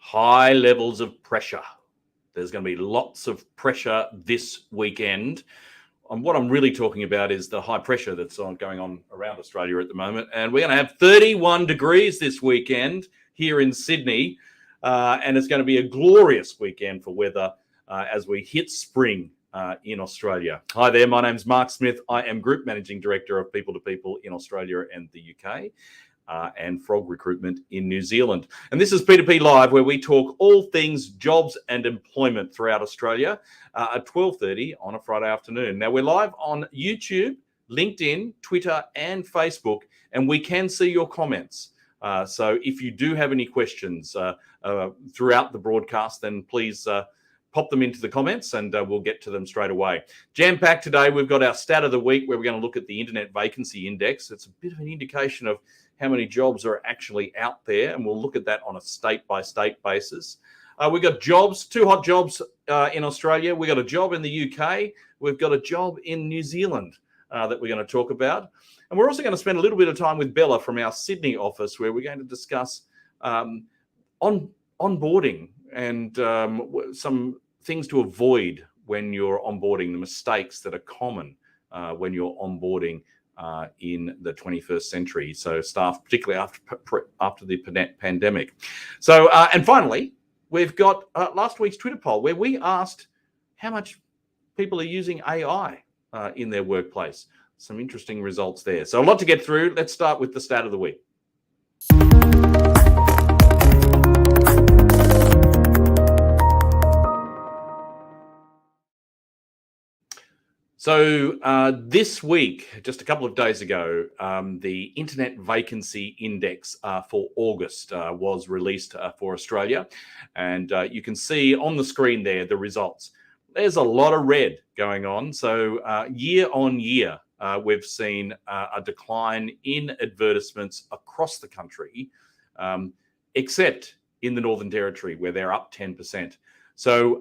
high levels of pressure. There's going to be lots of pressure this weekend. And what I'm really talking about is the high pressure that's going on around Australia at the moment. And we're going to have 31 degrees this weekend here in Sydney. And it's going to be a glorious weekend for weather as we hit spring in Australia. Hi there, my name's Mark Smith. I am Group Managing Director of People to People in Australia and the UK. And Frog Recruitment in New Zealand. And this is P2P Live, where we talk all things jobs and employment throughout Australia at 12:30 on a Friday afternoon. Now, we're live on YouTube, LinkedIn, Twitter, and Facebook, and we can see your comments. So if you do have any questions throughout the broadcast, then please pop them into the comments and we'll get to them straight away. Jam-packed today, we've got our stat of the week where we're going to look at the Internet Vacancy Index. It's a bit of an indication of how many jobs are actually out there, and we'll look at that on a state-by-state basis. We've got jobs, 2 hot jobs in Australia. We've got a job in the UK. We've got a job in New Zealand that we're going to talk about. And we're also going to spend a little bit of time with Bella from our Sydney office, where we're going to discuss onboarding and some things to avoid when you're onboarding, the mistakes that are common when you're onboarding in the 21st century. So staff, particularly after the pandemic. So, and finally, we've got last week's Twitter poll where we asked how much people are using AI in their workplace. Some interesting results there. So a lot to get through. Let's start with the stat of the week. So this week, just a couple of days ago, the Internet Vacancy Index for August was released for Australia. And you can see on the screen there the results. There's a lot of red going on. So year on year, we've seen a decline in advertisements across the country, except in the Northern Territory, where they're up 10%. So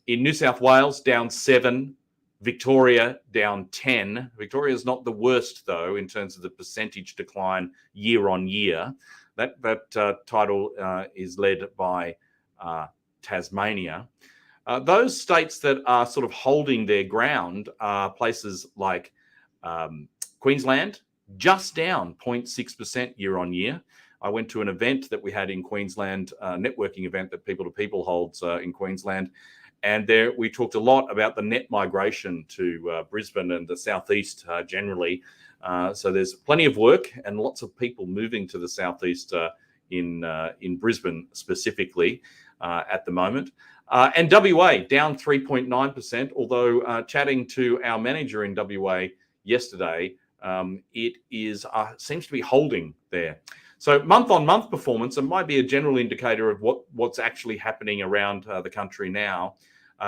in New South Wales, down 7%. Victoria down 10. Victoria is not the worst, though, in terms of the percentage decline year on year. That title is led by Tasmania. Those states that are sort of holding their ground are places like Queensland, just down 0.6% year on year. I went to an event that we had in Queensland, a networking event that People to People holds in Queensland. And there we talked a lot about the net migration to Brisbane and the southeast generally. So there's plenty of work and lots of people moving to the southeast in Brisbane specifically at the moment. And WA down 3.9%, although chatting to our manager in WA yesterday, it is seems to be holding there. So month-on-month performance, it might be a general indicator of what's actually happening around the country now.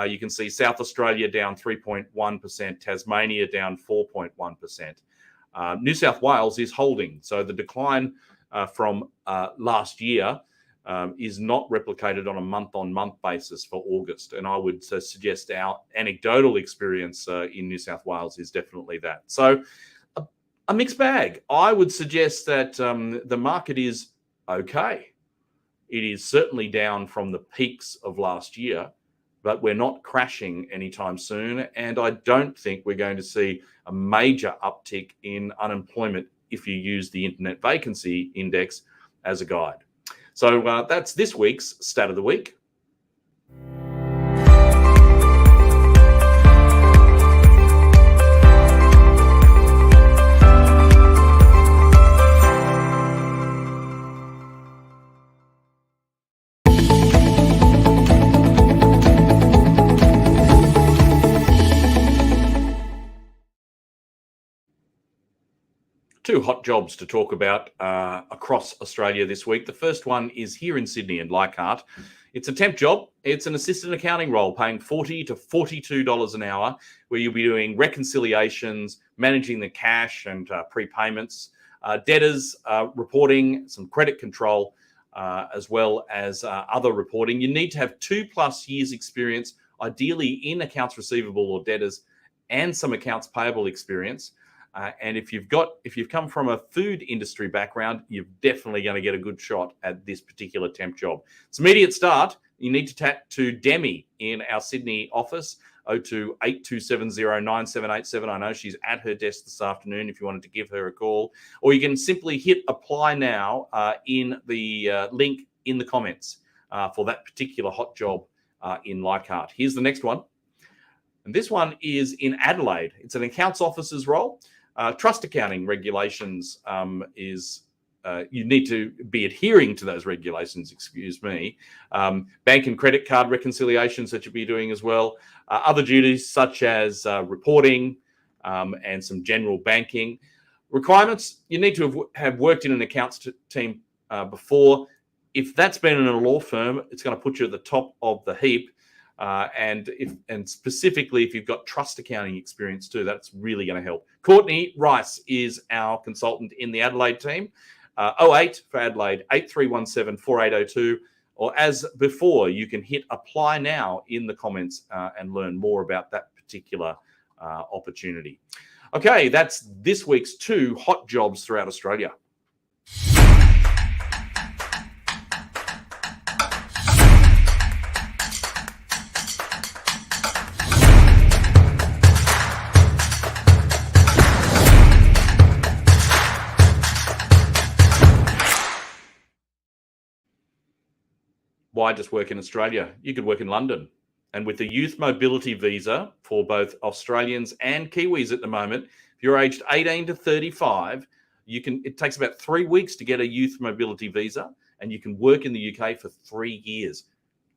You can see South Australia down 3.1%, Tasmania down 4.1%. New South Wales is holding. So the decline from last year is not replicated on a month-on-month basis for August. And I would suggest our anecdotal experience in New South Wales is definitely that. So a mixed bag. I would suggest that the market is okay. It is certainly down from the peaks of last year, but we're not crashing anytime soon. And I don't think we're going to see a major uptick in unemployment if you use the Internet Vacancy Index as a guide. So that's this week's Stat of the Week. Two hot jobs to talk about across Australia this week. The first one is here in Sydney in Leichhardt. It's a temp job. It's an assistant accounting role paying $40 to $42 an hour, where you'll be doing reconciliations, managing the cash and prepayments, debtors reporting, some credit control, as well as other reporting. You need to have 2+ years experience, ideally in accounts receivable or debtors, and some accounts payable experience. And if you've come from a food industry background, you're definitely going to get a good shot at this particular temp job. It's immediate start. You need to tap to Demi in our Sydney office, 02 8270 9787. I know she's at her desk this afternoon if you wanted to give her a call. Or you can simply hit apply now in the link in the comments for that particular hot job in Leichhardt. Here's the next one. And this one is in Adelaide. It's an accounts officer's role. Trust accounting regulations you need to be adhering to those regulations, bank and credit card reconciliations that you'll be doing as well. Other duties such as reporting and some general banking. Requirements, you need to have worked in an accounts team before. If that's been in a law firm, it's going to put you at the top of the heap. And specifically, if you've got trust accounting experience too, that's really going to help. Courtney Rice is our consultant in the Adelaide team. 08 for Adelaide, 8317 4802. Or as before, you can hit apply now in the comments and learn more about that particular opportunity. Okay, that's this week's 2 hot jobs throughout Australia. Why just work in Australia? You could work in London. And with the youth mobility visa for both Australians and Kiwis at the moment, if you're aged 18 to 35, it takes about 3 weeks to get a youth mobility visa, and you can work in the UK for 3 years.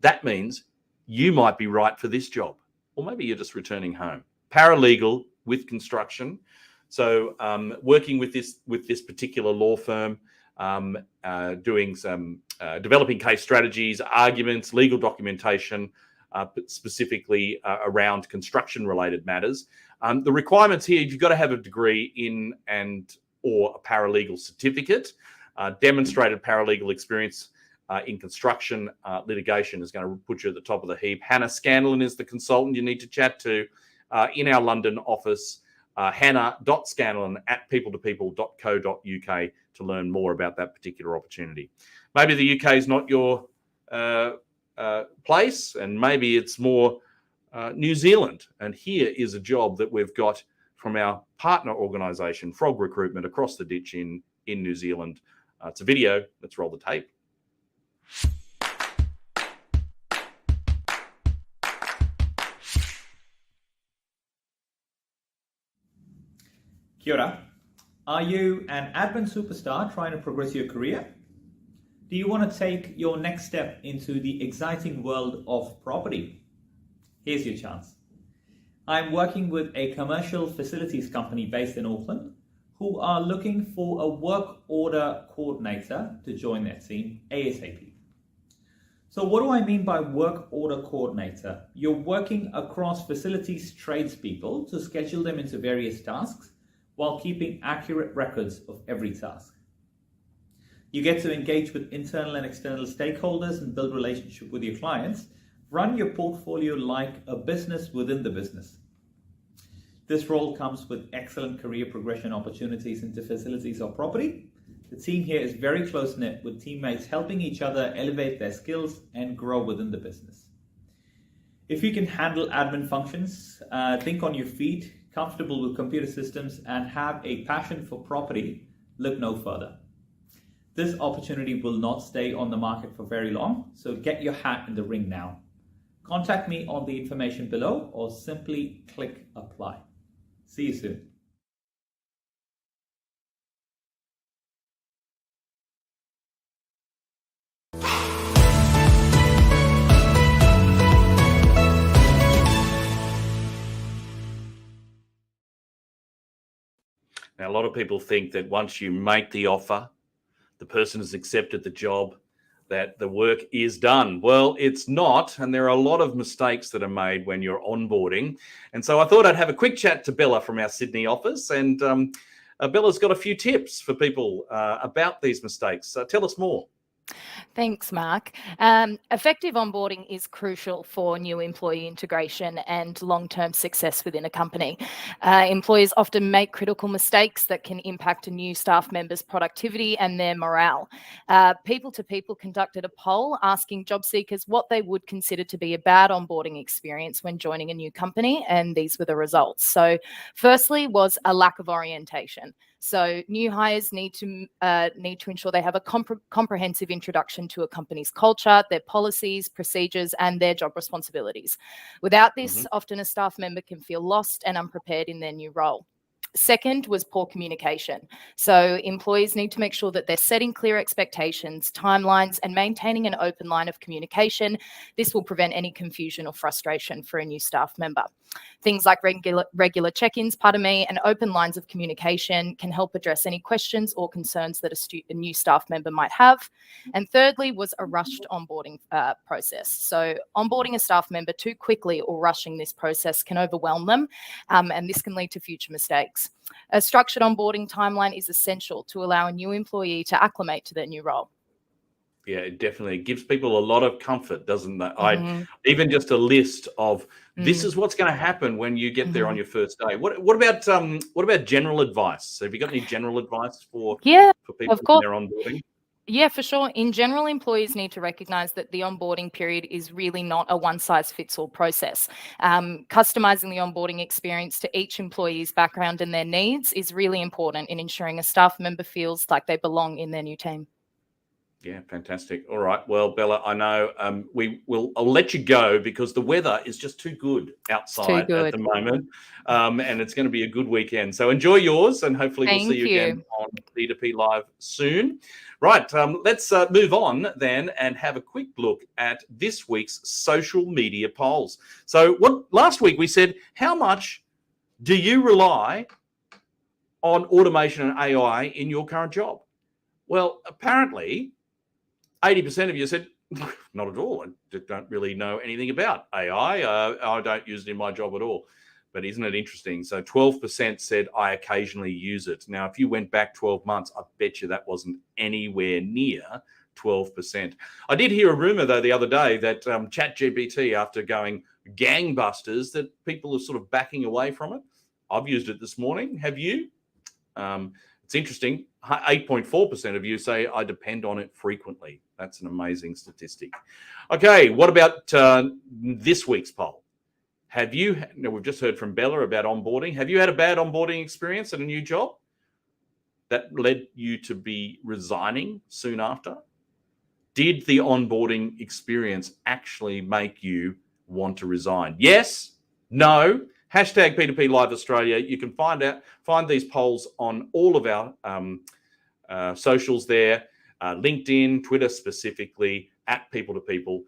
That means you might be right for this job, or maybe you're just returning home. Paralegal with construction. So working with this particular law firm, doing some developing case strategies, arguments, legal documentation, but specifically around construction-related matters. The requirements here, you've got to have a degree in or a paralegal certificate. Demonstrated paralegal experience in construction litigation is going to put you at the top of the heap. Hannah Scanlon is the consultant you need to chat to in our London office. hannah.scanlon@people2people.co.uk to learn more about that particular opportunity. Maybe the UK is not your place, and maybe it's more New Zealand. And here is a job that we've got from our partner organisation, Frog Recruitment, across the ditch in New Zealand. It's a video. Let's roll the tape. Kia ora. Are you an admin superstar trying to progress your career? Do you want to take your next step into the exciting world of property? Here's your chance. I'm working with a commercial facilities company based in Auckland who are looking for a work order coordinator to join their team ASAP. So what do I mean by work order coordinator? You're working across facilities tradespeople to schedule them into various tasks while keeping accurate records of every task. You get to engage with internal and external stakeholders and build relationship with your clients. Run your portfolio like a business within the business. This role comes with excellent career progression opportunities into facilities or property. The team here is very close-knit with teammates helping each other elevate their skills and grow within the business. If you can handle admin functions, think on your feet, comfortable with computer systems, and have a passion for property, look no further. This opportunity will not stay on the market for very long, so get your hat in the ring now. Contact me on the information below or simply click apply. See you soon. Now, a lot of people think that once you make the offer, the person has accepted the job, that the work is done. Well, it's not, and there are a lot of mistakes that are made when you're onboarding. And so I thought I'd have a quick chat to Bella from our Sydney office, and Bella's got a few tips for people about these mistakes. Tell us more. Thanks, Mark. Effective onboarding is crucial for new employee integration and long-term success within a company. Employers often make critical mistakes that can impact a new staff member's productivity and their morale. People2People conducted a poll asking job seekers what they would consider to be a bad onboarding experience when joining a new company, and these were the results. So firstly was a lack of orientation. So new hires need to ensure they have a comprehensive introduction to a company's culture, their policies, procedures, and their job responsibilities. Without this, often a staff member can feel lost and unprepared in their new role. Second was poor communication. So employees need to make sure that they're setting clear expectations, timelines, and maintaining an open line of communication. This will prevent any confusion or frustration for a new staff member. Things like regular check-ins, and open lines of communication can help address any questions or concerns that a new staff member might have. And thirdly was a rushed onboarding process. So onboarding a staff member too quickly or rushing this process can overwhelm them, and this can lead to future mistakes. A structured onboarding timeline is essential to allow a new employee to acclimate to their new role. Yeah, it definitely gives people a lot of comfort, doesn't it? Even just a list of this is what's going to happen when you get there on your first day. What about general advice? Have you got any general advice for people of course. in their onboarding? Yeah, for sure. In general, employees need to recognise that the onboarding period is really not a one-size-fits-all process. Customising the onboarding experience to each employee's background and their needs is really important in ensuring a staff member feels like they belong in their new team. Yeah, fantastic. All right. Well, Bella, I know I'll let you go because the weather is just too good outside at the moment. And it's going to be a good weekend. So enjoy yours, and hopefully we'll see you again on P2P Live soon. Right. Let's move on then and have a quick look at this week's social media polls. So last week we said, how much do you rely on automation and AI in your current job? Well, apparently 80% of you said, not at all. I don't really know anything about AI. I don't use it in my job at all. But isn't it interesting? So 12% said, I occasionally use it. Now, if you went back 12 months, I bet you that wasn't anywhere near 12%. I did hear a rumor, though, the other day that ChatGPT, after going gangbusters, that people are sort of backing away from it. I've used it this morning. Have you? It's interesting. 8.4% of you say I depend on it frequently. That's an amazing statistic. Okay, what about this week's poll? We've just heard from Bella about onboarding. Have you had a bad onboarding experience at a new job that led you to be resigning soon after? Did the onboarding experience actually make you want to resign? Yes? No? Hashtag P2P Live Australia. You can find these polls on all of our socials there, LinkedIn, Twitter specifically, at People2People.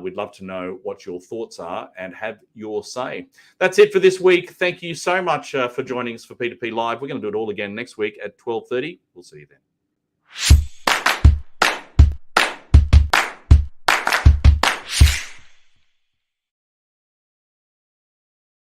We'd love to know what your thoughts are and have your say. That's it for this week. Thank you so much for joining us for P2P Live. We're going to do it all again next week at 12:30. We'll see you then.